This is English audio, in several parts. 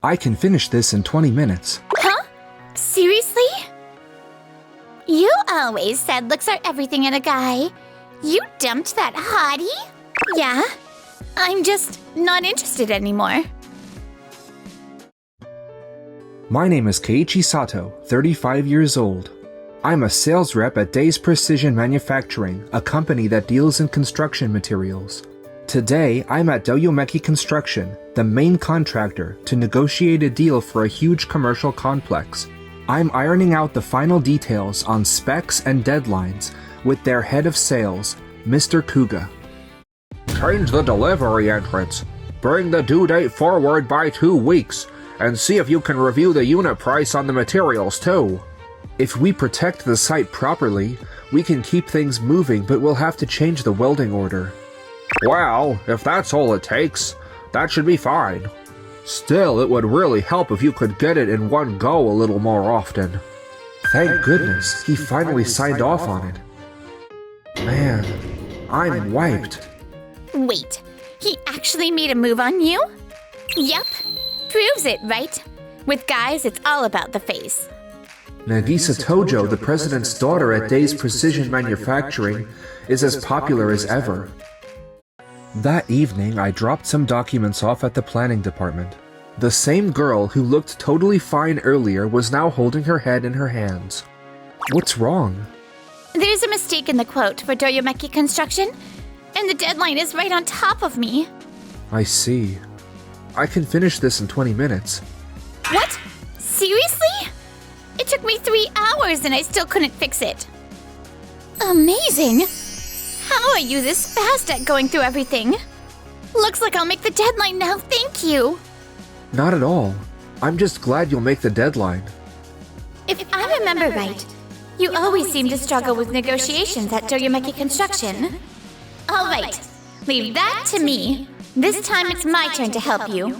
I can finish this in 20 minutes. Huh? Seriously? You always said looks are everything in a guy. You dumped that hottie? Yeah. I'm just not interested anymore. My name is Keiichi Sato, 35 years old. I'm a sales rep at Days Precision Manufacturing, a company that deals in construction materials. Today, I'm at Doyomeki Construction, the main contractor, to negotiate a deal for a huge commercial complex. I'm ironing out the final details on specs and deadlines with their head of sales, Mr. Kuga. Change the delivery entrance. Bring the due date forward by 2 weeks, and see if you can review the unit price on the materials too. If we protect the site properly, we can keep things moving, but we'll have to change the welding order. Well, if that's all it takes, that should be fine. Still, it would really help if you could get it in one go a little more often. Thank goodness, he finally signed off on it. Man, I'm wiped. Wait, he actually made a move on you? Yep, proves it, right? With guys, it's all about the face. Nagisa Tojo, the president's daughter at Days Precision Manufacturing, is as popular as ever. That evening, I dropped some documents off at the planning department. The same girl who looked totally fine earlier was now holding her head in her hands. What's wrong? There's a mistake in the quote for Doyomeki Construction, and the deadline is right on top of me. I see. I can finish this in 20 minutes. What? Seriously? It took me 3 hours and I still couldn't fix it. Amazing! How are you this fast at going through everything? Looks like I'll make the deadline now, thank you! Not at all. I'm just glad you'll make the deadline. If I remember right, you always seem to struggle with negotiations at Doyomeki Construction. Alright, leave that to me. This time it's my turn to help you.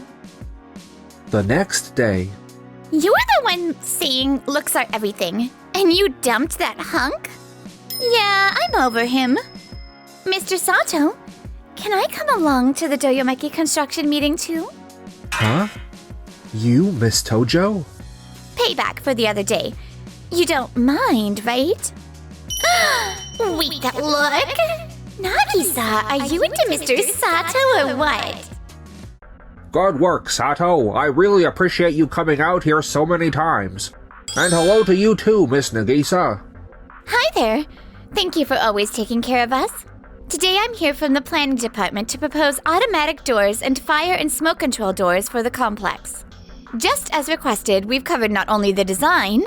The next day... You were the one saying looks are everything, and you dumped that hunk? Yeah, I'm over him. Mr. Sato, can I come along to the Doyomeki Construction meeting too? Huh? You, Miss Tojo? Payback for the other day. You don't mind, right? Wait, that look? Nagisa, are you into Mr. Sato or what? Good work, Sato. I really appreciate you coming out here so many times. And hello to you too, Miss Nagisa. Hi there. Thank you for always taking care of us. Today I'm here from the planning department to propose automatic doors and fire and smoke control doors for the complex. Just as requested, we've covered not only the design,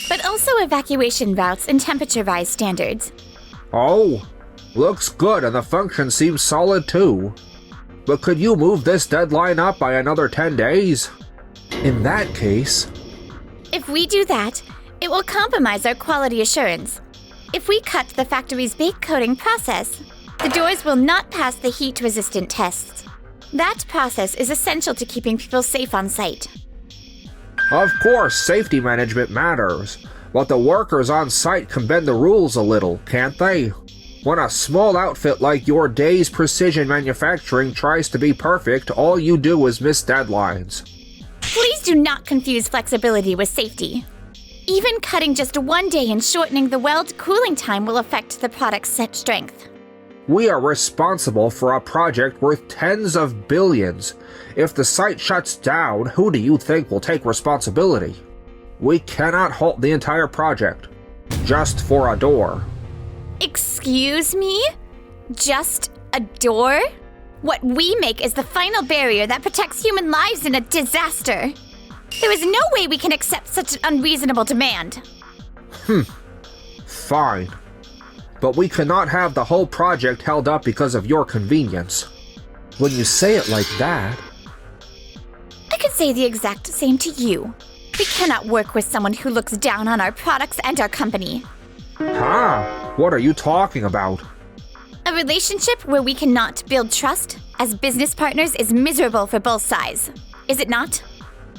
but also evacuation routes and temperature rise standards. Oh, looks good and the function seems solid too. But could you move this deadline up by another 10 days? In that case... If we do that, it will compromise our quality assurance. If we cut the factory's bake coating process, the doors will not pass the heat-resistant tests. That process is essential to keeping people safe on site. Of course, safety management matters, but the workers on site can bend the rules a little, can't they? When a small outfit like your Days Precision Manufacturing tries to be perfect, all you do is miss deadlines. Please do not confuse flexibility with safety. Even cutting just 1 day and shortening the weld cooling time will affect the product's set strength. We are responsible for a project worth tens of billions. If the site shuts down, who do you think will take responsibility? We cannot halt the entire project, just for a door. Excuse me? Just a door? What we make is the final barrier that protects human lives in a disaster. There is no way we can accept such an unreasonable demand. Fine. But we cannot have the whole project held up because of your convenience. When you say it like that... I could say the exact same to you. We cannot work with someone who looks down on our products and our company. Huh? What are you talking about? A relationship where we cannot build trust as business partners is miserable for both sides, is it not?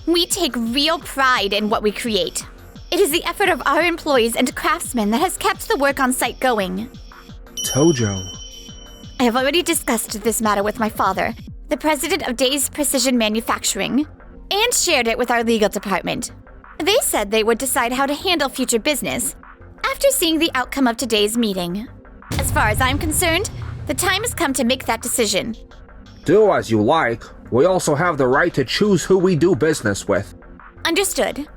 We take real pride in what we create. It is the effort of our employees and craftsmen that has kept the work on site going. Tojo. I have already discussed this matter with my father, the president of Days Precision Manufacturing. and shared it with our legal department. They said they would decide how to handle future business after seeing the outcome of today's meeting. As far as I'm concerned, the time has come to make that decision. Do as you like. We also have the right to choose who we do business with. Understood.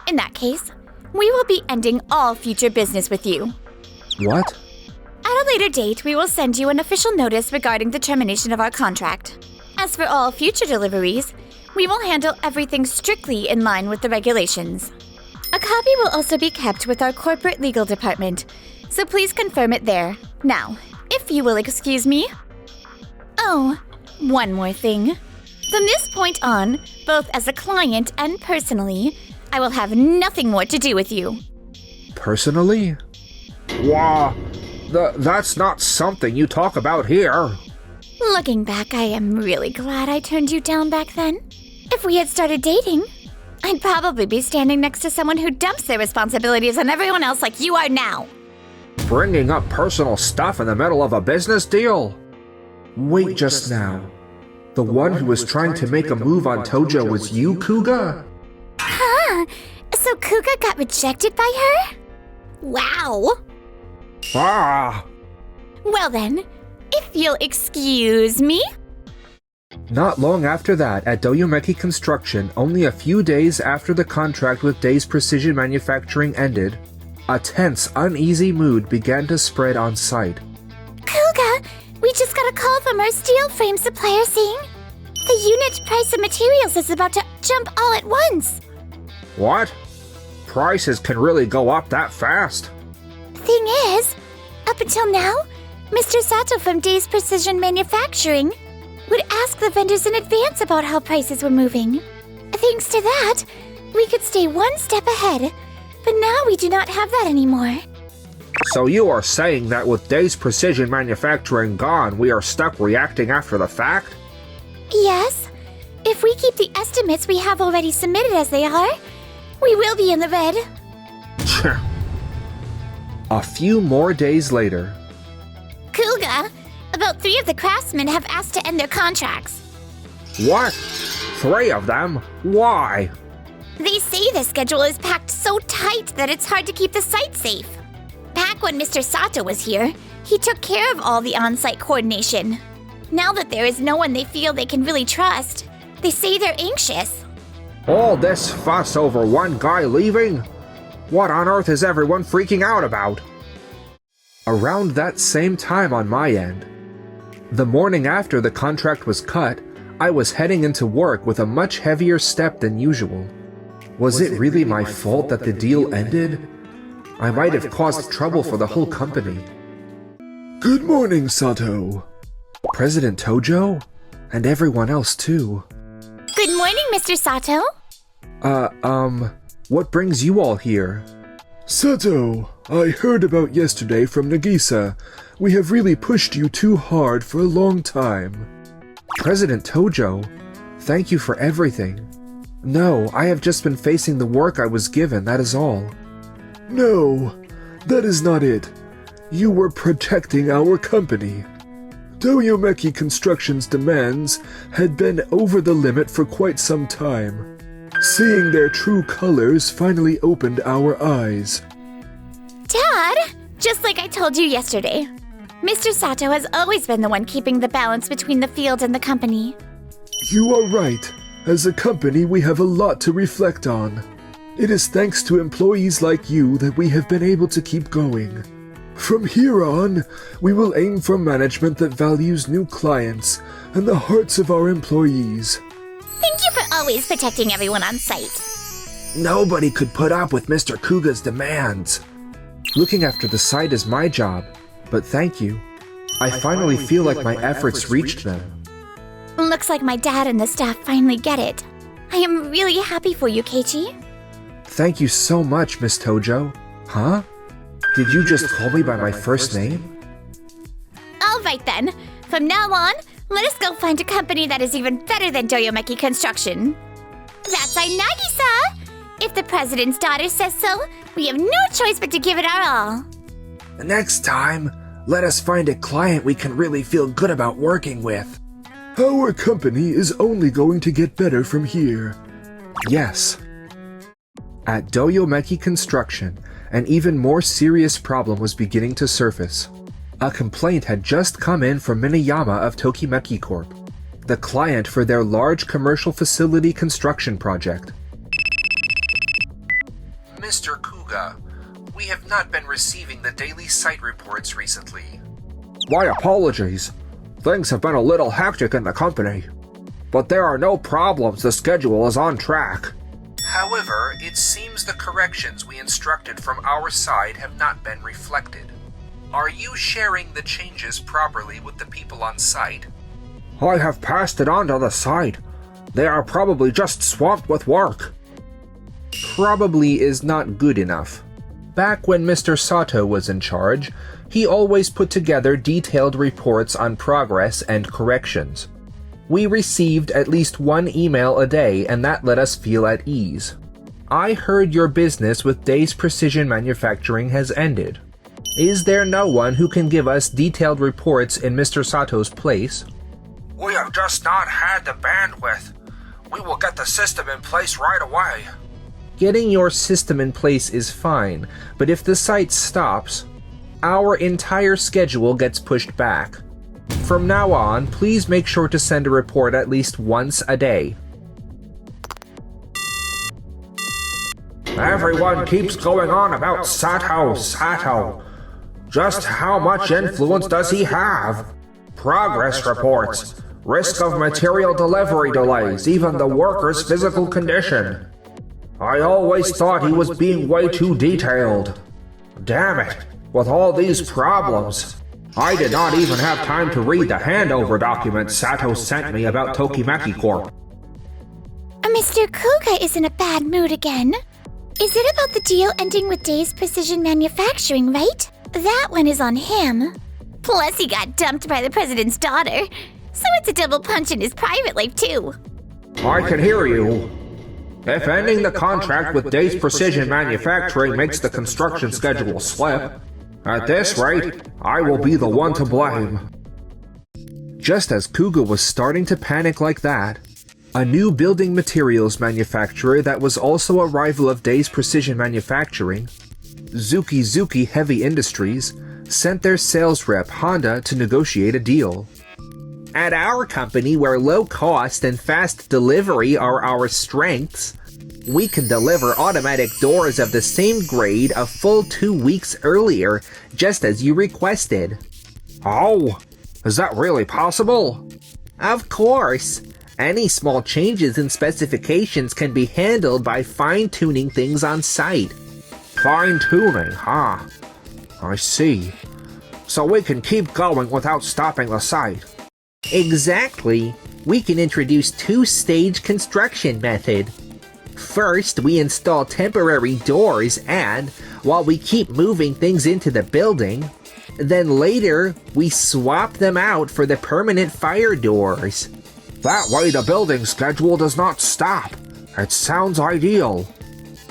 In that case, we will be ending all future business with you. What? At a later date, we will send you an official notice regarding the termination of our contract. As for all future deliveries, we will handle everything strictly in line with the regulations. A copy will also be kept with our corporate legal department, so please confirm it there. Now, if you will excuse me. Oh, one more thing. From this point on, both as a client and personally, I will have nothing more to do with you. Personally? Wah, that's not something you talk about here. Looking back, I am really glad I turned you down back then. If we had started dating, I'd probably be standing next to someone who dumps their responsibilities on everyone else like you are now. Bringing up personal stuff in the middle of a business deal? Wait just now. The one who was trying to make a move on Tojo was you, Kuga? Huh? So Kuga got rejected by her? Wow. Ah! Well then, if you'll excuse me. Not long after that, at Doyomeki Construction, only a few days after the contract with Days Precision Manufacturing ended, a tense, uneasy mood began to spread on site. Kuga, we just got a call from our steel frame supplier saying the unit price of materials is about to jump all at once. What? Prices can really go up that fast? Thing is, up until now, Mr. Sato from Days Precision Manufacturing would ask the vendors in advance about how prices were moving. Thanks to that, we could stay one step ahead, but now we do not have that anymore. So you are saying that with Days Precision Manufacturing gone, we are stuck reacting after the fact? Yes. If we keep the estimates we have already submitted as they are, we will be in the red. A few more days later. Kuga, about 3 of the craftsmen have asked to end their contracts. What? 3 of them? Why? They say the schedule is packed so tight that it's hard to keep the site safe. Back when Mr. Sato was here, he took care of all the on-site coordination. Now that there is no one they feel they can really trust, they say they're anxious. All this fuss over one guy leaving? What on earth is everyone freaking out about? Around that same time on my end. The morning after the contract was cut, I was heading into work with a much heavier step than usual. Was it really my fault that the deal ended? I might have caused trouble for the whole company. Good morning, Sato. President Tojo? And everyone else too. Good morning, Mr. Sato. What brings you all here? Sato, I heard about yesterday from Nagisa. We have really pushed you too hard for a long time. President Tojo, thank you for everything. No, I have just been facing the work I was given, that is all. No, that is not it. You were protecting our company. Doyomeki Construction's demands had been over the limit for quite some time. Seeing their true colors finally opened our eyes. Dad, just like I told you yesterday, Mr. Sato has always been the one keeping the balance between the field and the company. You are right. As a company, we have a lot to reflect on. It is thanks to employees like you that we have been able to keep going. From here on, we will aim for management that values new clients and the hearts of our employees. Thank you for always protecting everyone on site. Nobody could put up with Mr. Kuga's demands. Looking after the site is my job, but thank you. I finally feel like my efforts reached them. Looks like my dad and the staff finally get it. I am really happy for you, Keiichi. Thank you so much, Miss Tojo. Huh? Did you just call me by my first name? All right then. From now on, let us go find a company that is even better than Doyomeki Construction. That's our Nagisa! If the president's daughter says so, we have no choice but to give it our all. Next time, let us find a client we can really feel good about working with. Our company is only going to get better from here. Yes. At DOVA-SYNDROME Construction, an even more serious problem was beginning to surface. A complaint had just come in from Minayama of Tokimeki Corp., the client for their large commercial facility construction project. Mr. Kuga, we have not been receiving the daily site reports recently. My apologies. Things have been a little hectic in the company. But there are no problems, the schedule is on track. However, it seems the corrections we instructed from our side have not been reflected. Are you sharing the changes properly with the people on site? I have passed it on to the site. They are probably just swamped with work. Probably is not good enough. Back when Mr. Sato was in charge, he always put together detailed reports on progress and corrections. We received at least one email a day, and that let us feel at ease. I heard your business with Days Precision Manufacturing has ended. Is there no one who can give us detailed reports in Mr. Sato's place? We have just not had the bandwidth. We will get the system in place right away. Getting your system in place is fine, but if the site stops, our entire schedule gets pushed back. From now on, please make sure to send a report at least once a day. Everyone keeps going on about Sato. Just how much influence does he have? Progress reports, risk of material delivery delays, even the worker's physical condition. I always thought he was being way too detailed. Damn it, with all these problems. I did not even have time to read the handover document Sato sent me about Tokimeki Corp. Mr. Kuga is in a bad mood again. Is it about the deal ending with Days Precision Manufacturing, right? That one is on him. Plus he got dumped by the president's daughter, so it's a double punch in his private life too. I can hear you. If ending the contract with Days Precision Manufacturing makes the construction schedule slip, at this rate, I will be the one to blame. Just as Kuga was starting to panic like that, a new building materials manufacturer that was also a rival of Days Precision Manufacturing, Zuki Heavy Industries, sent their sales rep Honda to negotiate a deal. At our company, where low cost and fast delivery are our strengths, we can deliver automatic doors of the same grade a full 2 weeks earlier, just as you requested. Oh, is that really possible? Of course. Any small changes in specifications can be handled by fine-tuning things on site. Fine-tuning, huh? I see. So we can keep going without stopping the site. Exactly. We can introduce two-stage construction method. First, we install temporary doors and, while we keep moving things into the building, then later, we swap them out for the permanent fire doors. That way the building schedule does not stop. It sounds ideal.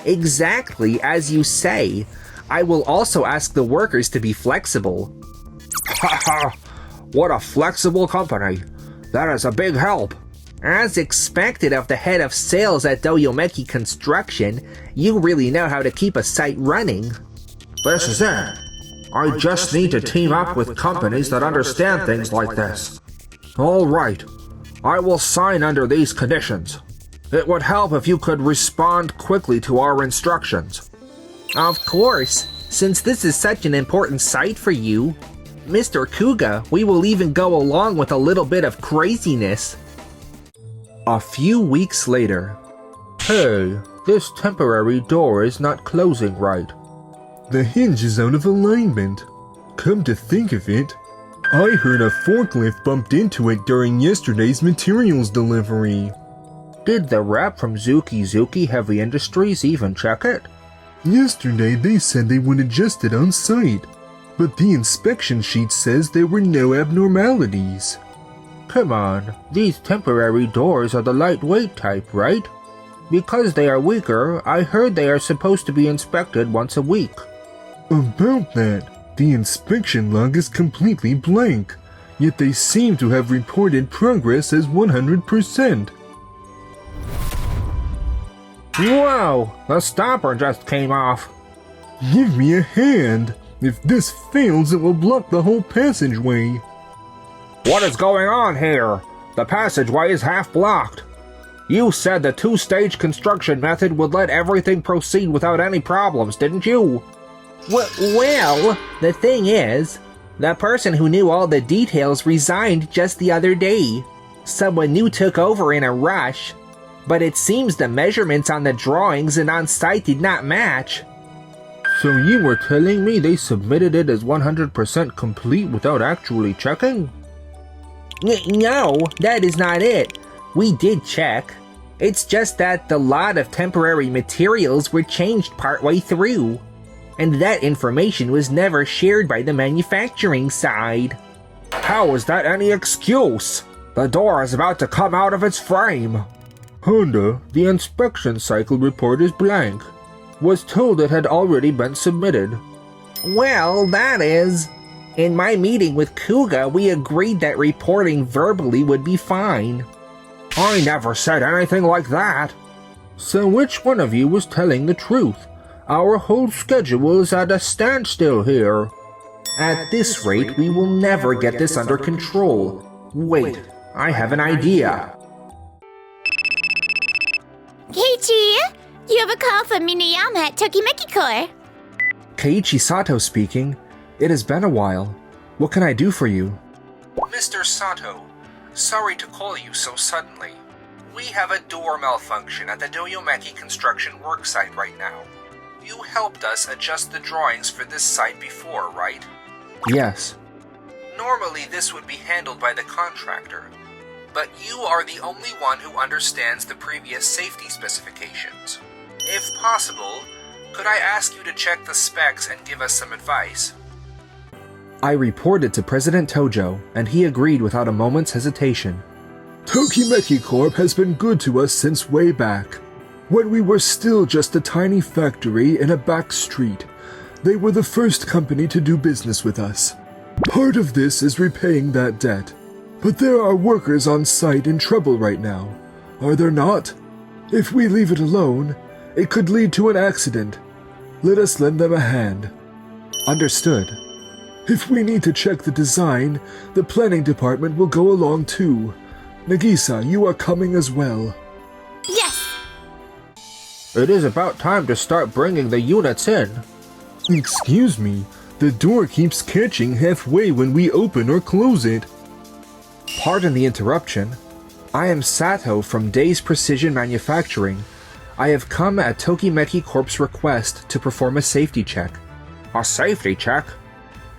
Exactly as you say. I will also ask the workers to be flexible. Haha, what a flexible company. That is a big help. As expected of the head of sales at DOVA-SYNDROME Construction, you really know how to keep a site running. This is it. I just need to team up with companies that understand things like this. All right. I will sign under these conditions. It would help if you could respond quickly to our instructions. Of course. Since this is such an important site for you, Mr. Kuga, we will even go along with a little bit of craziness. A few weeks later. Hey, this temporary door is not closing right. The hinge is out of alignment. Come to think of it, I heard a forklift bumped into it during yesterday's materials delivery. Did the rep from Zuki Heavy Industries even check it? Yesterday they said they would adjust it on site, but the inspection sheet says there were no abnormalities. Come on, these temporary doors are the lightweight type, right? Because they are weaker, I heard they are supposed to be inspected once a week. About that, the inspection log is completely blank, yet they seem to have reported progress as 100%. Whoa! The stopper just came off. Give me a hand. If this fails, it will block the whole passageway. What is going on here? The passageway is half blocked. You said the two-stage construction method would let everything proceed without any problems, didn't you? Well, the thing is, the person who knew all the details resigned just the other day. Someone new took over in a rush, but it seems the measurements on the drawings and on site did not match. So you were telling me they submitted it as 100% complete without actually checking? No, that is not it. We did check. It's just that the lot of temporary materials were changed partway through, and that information was never shared by the manufacturing side. How is that any excuse? The door is about to come out of its frame. Honda, the inspection cycle report is blank. Was told it had already been submitted. Well, that is. In my meeting with Kuga, we agreed that reporting verbally would be fine. I never said anything like that. So which one of you was telling the truth? Our whole schedule is at a standstill here. At this rate, we will never get this under control. Wait, I have an idea. Keiichi, you have a call from Minayama at Tokimeki Corps. Keiichi Sato speaking. It has been a while. What can I do for you? Mr. Sato, sorry to call you so suddenly. We have a door malfunction at the Doyomeki construction worksite right now. You helped us adjust the drawings for this site before, right? Yes. Normally this would be handled by the contractor, but you are the only one who understands the previous safety specifications. If possible, could I ask you to check the specs and give us some advice? I reported to President Tojo, and he agreed without a moment's hesitation. Tokimeki Corp has been good to us since way back. When we were still just a tiny factory in a back street, they were the first company to do business with us. Part of this is repaying that debt. But there are workers on site in trouble right now, are there not? If we leave it alone, it could lead to an accident. Let us lend them a hand. Understood. If we need to check the design, the planning department will go along too. Nagisa, you are coming as well. Yes! It is about time to start bringing the units in. Excuse me, the door keeps catching halfway when we open or close it. Pardon the interruption. I am Sato from Days Precision Manufacturing. I have come at Tokimeki Corp's request to perform a safety check. A safety check?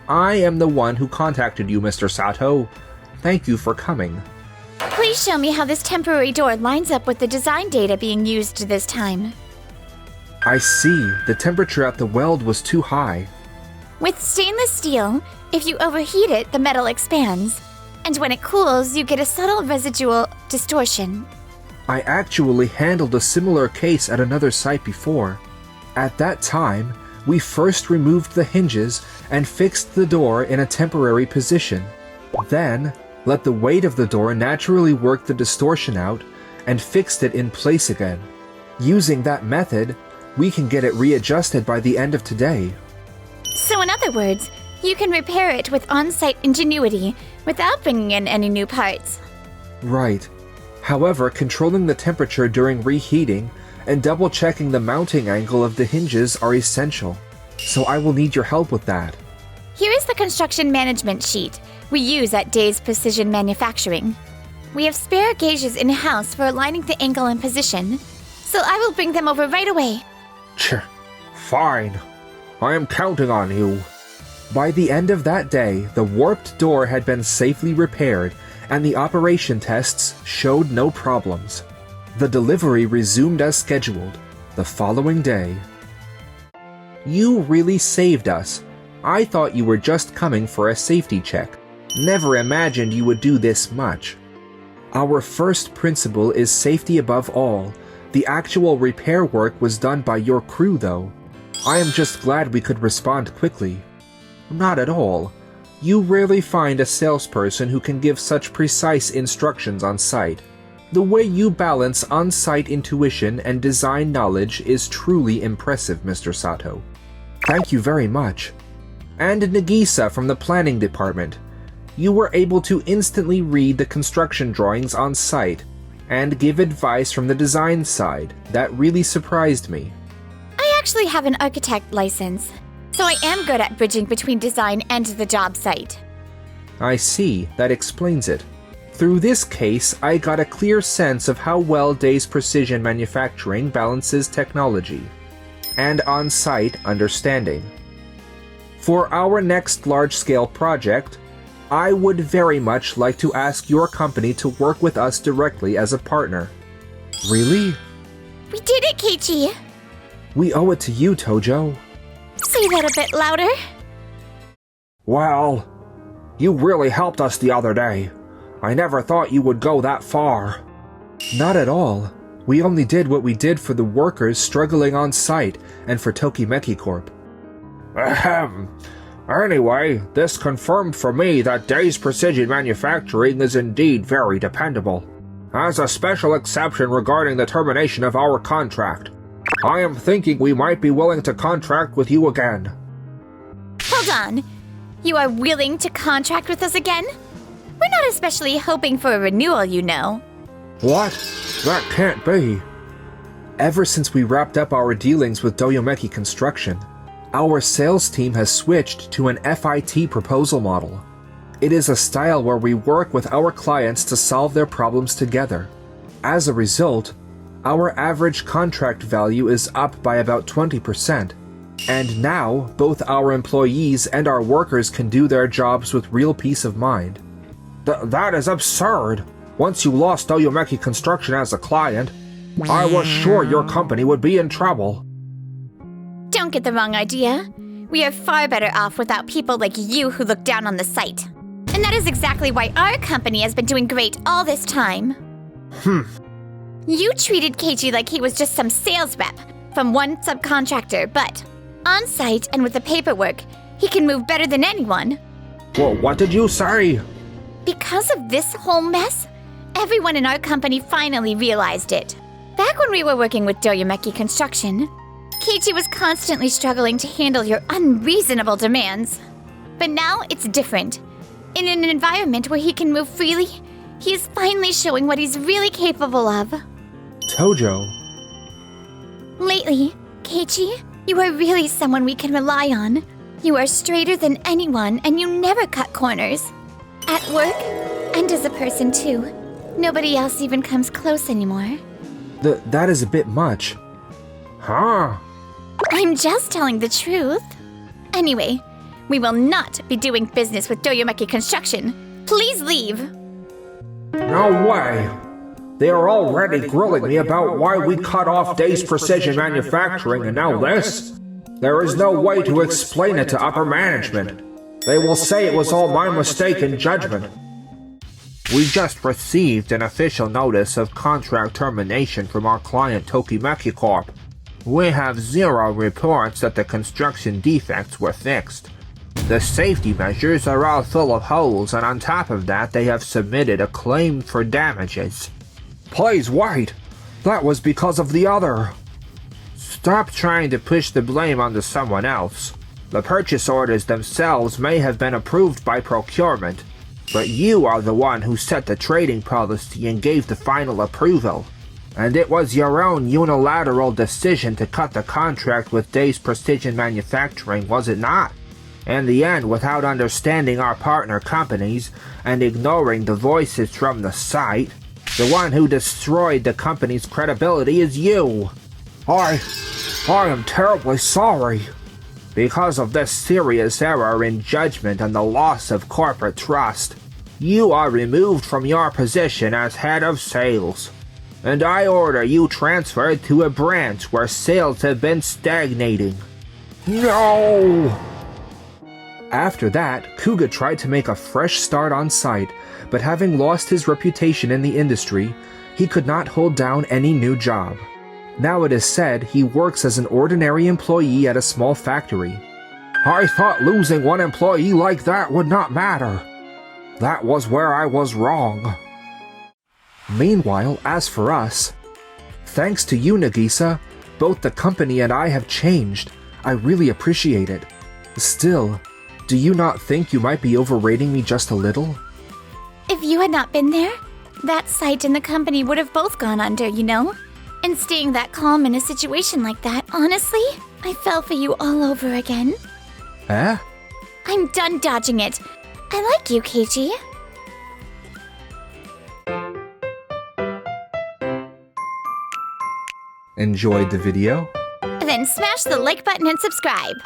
I am the one who contacted you, Mr. Sato. Thank you for coming. Please show me how this temporary door lines up with the design data being used this time. I see. The temperature at the weld was too high. With stainless steel, if you overheat it, the metal expands. And when it cools, you get a subtle residual distortion. I actually handled a similar case at another site before. At that time, we first removed the hinges and fixed the door in a temporary position. Then, let the weight of the door naturally work the distortion out and fixed it in place again. Using that method, we can get it readjusted by the end of today. So in other words, you can repair it with on-site ingenuity without bringing in any new parts. Right. However, controlling the temperature during reheating and double-checking the mounting angle of the hinges are essential. So I will need your help with that. Here is the construction management sheet we use at Days Precision Manufacturing. We have spare gauges in-house for aligning the angle and position, so I will bring them over right away. Fine. I am counting on you. By the end of that day, the warped door had been safely repaired, and the operation tests showed no problems. The delivery resumed as scheduled, the following day. You really saved us. I thought you were just coming for a safety check. Never imagined you would do this much. Our first principle is safety above all. The actual repair work was done by your crew, though. I am just glad we could respond quickly. Not at all. You rarely find a salesperson who can give such precise instructions on site. The way you balance on-site intuition and design knowledge is truly impressive, Mr. Sato. Thank you very much. And Nagisa from the planning department. You were able to instantly read the construction drawings on site and give advice from the design side. That really surprised me. I actually have an architect license, so I am good at bridging between design and the job site. I see, that explains it. Through this case, I got a clear sense of how well Day's Precision Manufacturing balances technology and on-site understanding. For our next large-scale project, I would very much like to ask your company to work with us directly as a partner. Really? We did it, Keiichi! We owe it to you, Tojo. Say that a bit louder. Well, you really helped us the other day. I never thought you would go that far. Not at all. We only did what we did for the workers struggling on site and for Tokimeki Corp. Ahem. Anyway, this confirmed for me that Day's Precision Manufacturing is indeed very dependable. As a special exception regarding the termination of our contract, I am thinking we might be willing to contract with you again. Hold on. You are willing to contract with us again? We're not especially hoping for a renewal, you know. What? That can't be. Ever since we wrapped up our dealings with Doyomeki Construction, our sales team has switched to an FIT proposal model. It is a style where we work with our clients to solve their problems together. As a result, our average contract value is up by about 20%, and now both our employees and our workers can do their jobs with real peace of mind. That is absurd. Once you lost Doyomeki Construction as a client, I was sure your company would be in trouble. Don't get the wrong idea. We are far better off without people like you who look down on the site. And that is exactly why our company has been doing great all this time. You treated Keiichi like he was just some sales rep from one subcontractor, but on site and with the paperwork, he can move better than anyone. Well, what did you say? Because of this whole mess, everyone in our company finally realized it. Back when we were working with Doyomeki Construction, Keiichi was constantly struggling to handle your unreasonable demands. But now it's different. In an environment where he can move freely, he is finally showing what he's really capable of. Tojo. Lately, Keiichi, you are really someone we can rely on. You are straighter than anyone, and you never cut corners. At work, and as a person too. Nobody else even comes close anymore. That is a bit much. Huh? I'm just telling the truth. Anyway, we will not be doing business with Doyomeki Construction. Please leave. No way. They are already grilling me about why we cut off Day's Precision Manufacturing and now this. There is no way to explain it to upper management. They will say it was all my mistaken judgment. We just received an official notice of contract termination from our client Tokimeki Corp. We have zero reports that the construction defects were fixed. The safety measures are all full of holes, and on top of that they have submitted a claim for damages. Please wait. That was because of the other. Stop trying to push the blame onto someone else. The purchase orders themselves may have been approved by procurement, but you are the one who set the trading policy and gave the final approval. And it was your own unilateral decision to cut the contract with Day's Precision Manufacturing, was it not? In the end, without understanding our partner companies and ignoring the voices from the site, the one who destroyed the company's credibility is you. I am terribly sorry. Because of this serious error in judgment and the loss of corporate trust, you are removed from your position as head of sales, and I order you transferred to a branch where sales have been stagnating. No! After that, Kuga tried to make a fresh start on site, but having lost his reputation in the industry, he could not hold down any new job. Now it is said he works as an ordinary employee at a small factory. I thought losing one employee like that would not matter. That was where I was wrong. Meanwhile, as for us, thanks to you, Nagisa, both the company and I have changed. I really appreciate it. Still, do you not think you might be overrating me just a little? If you had not been there, that site and the company would have both gone under, you know? And staying that calm in a situation like that, honestly, I fell for you all over again. Eh? I'm done dodging it. I like you, Keiichi. Enjoyed the video? Then smash the like button and subscribe.